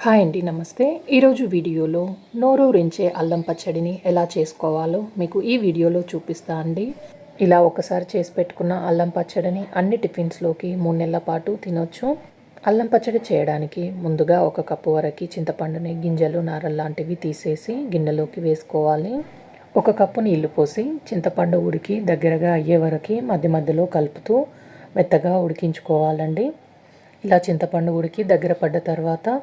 Hi అండి, నమస్తే. ఈరోజు వీడియోలో నోరూరించే అల్లం పచ్చడిని ఎలా చేసుకోవాలో మీకు ఈ వీడియోలో చూపిస్తా అండి. ఇలా ఒకసారి చేసి పెట్టుకున్న అల్లం పచ్చడిని అన్ని టిఫిన్స్లోకి 3 నెలల పాటు తినొచ్చు. అల్లం పచ్చడి చేయడానికి ముందుగా 1 కప్పు వరకు చింతపండుని గింజలు నారలు లాంటివి తీసేసి గిన్నెలోకి వేసుకోవాలి. 1 కప్పు నీళ్లు పోసి చింతపండు ఉడికి దగ్గరగా అయ్యే వరకు మధ్య మధ్యలో కలుపుతూ మెత్తగా ఉడికించుకోవాలండి. ఇలా చింతపండు ఉడికి దగ్గర పడ్డ తర్వాత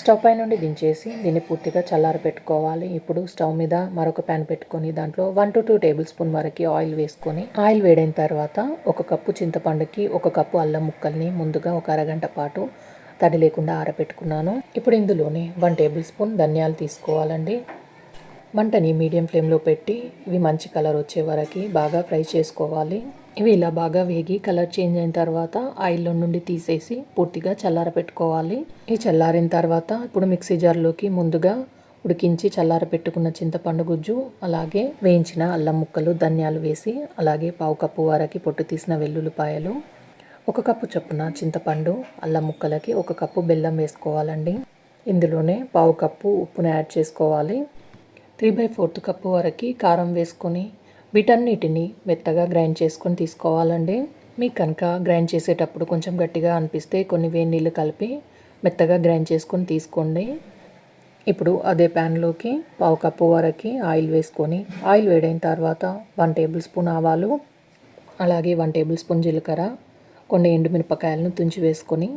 స్టవ్ పై నుండి దించేసి దీన్ని పూర్తిగా చల్లారి పెట్టుకోవాలి. ఇప్పుడు స్టవ్ మీద మరొక ప్యాన్ పెట్టుకొని దాంట్లో 1 to 2 టేబుల్ స్పూన్ వరకు ఆయిల్ వేసుకొని ఆయిల్ వేడైన తర్వాత 1 కప్పు చింతపండుకి 1 కప్పు అల్లం ముక్కల్ని ముందుగా ఒక అరగంట పాటు తడి లేకుండా ఆరబెట్టుకున్నాను. ఇప్పుడు ఇందులోనే 1 టేబుల్ స్పూన్ ధనియాలు తీసుకోవాలండి. మంటని మీడియం ఫ్లేమ్లో పెట్టి ఇవి మంచి కలర్ వచ్చే వరకు బాగా ఫ్రై చేసుకోవాలి. ఇవి ఇలా బాగా వేగి కలర్ చేంజ్ అయిన తర్వాత ఆయిల్లో నుండి తీసేసి పూర్తిగా చల్లార పెట్టుకోవాలి. ఈ చల్లారిన తర్వాత ఇప్పుడు మిక్సీ జార్లోకి ముందుగా ఉడికించి చల్లార పెట్టుకున్న చింతపండు గుజ్జు, అలాగే వేయించిన అల్లం ముక్కలు, ధనియాలు వేసి అలాగే 1/2 కప్పు వరకు పొట్టు తీసిన వెల్లుల్లిపాయలు, 1 కప్పు చొప్పున చింతపండు అల్లం ముక్కలకి 1 కప్పు బెల్లం వేసుకోవాలండి. ఇందులోనే 1/2 కప్పు ఉప్పును యాడ్ చేసుకోవాలి. 3/4 కప్పు వరకు కారం వేసుకొని వీటన్నిటిని మెత్తగా గ్రైండ్ చేసుకొని తీసుకోవాలండి. మీకు కనుక గ్రైండ్ చేసేటప్పుడు కొంచెం గట్టిగా అనిపిస్తే కొన్ని వేడి నీళ్ళు కలిపి మెత్తగా గ్రైండ్ చేసుకొని తీసుకోండి. ఇప్పుడు అదే ప్యాన్లోకి 1/2 కప్పు వరకు ఆయిల్ వేసుకొని ఆయిల్ వేడైన తర్వాత 1 టేబుల్ స్పూన్ ఆవాలు, అలాగే 1 టేబుల్ స్పూన్ జీలకర్ర, కొన్ని ఎండుమిరపకాయలను తుంచి వేసుకొని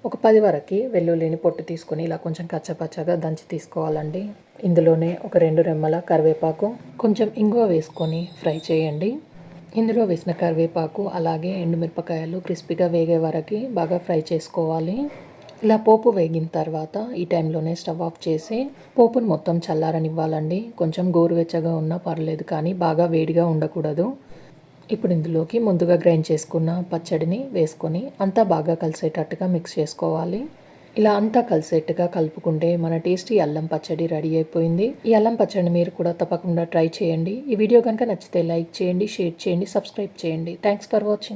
ఒక 10 వరకు వెల్లుల్లిని పొట్టు తీసుకొని ఇలా కొంచెం కచ్చపచ్చగా దంచి తీసుకోవాలండి. ఇందులోనే ఒక 2 రెమ్మల కరివేపాకు, కొంచెం ఇంగువ వేసుకొని ఫ్రై చేయండి. ఇందులో వేసిన కరివేపాకు అలాగే ఎండుమిరపకాయలు క్రిస్పీగా వేగే వరకు బాగా ఫ్రై చేసుకోవాలి. ఇలా పోపు వేగిన తర్వాత ఈ టైంలోనే స్టవ్ ఆఫ్ చేసి పోపును మొత్తం చల్లారనివ్వాలండి. కొంచెం గోరువెచ్చగా ఉన్నా పర్లేదు, కానీ బాగా వేడిగా ఉండకూడదు. ఇప్పుడు ఇందులోకి ముందుగా గ్రైండ్ చేసుకున్న పచ్చడిని వేసుకొని అంతా బాగా కలిసేటట్టుగా మిక్స్ చేసుకోవాలి. ఇలా అంతా కలిసేట్టుగా కలుపుకుంటే మన టేస్టీ అల్లం పచ్చడి రెడీ అయిపోయింది. ఈ అల్లం పచ్చడిని మీరు కూడా తప్పకుండా ట్రై చేయండి. ఈ వీడియో కనుక నచ్చితే లైక్ చేయండి, షేర్ చేయండి, సబ్స్క్రైబ్ చేయండి. Thanks for watching.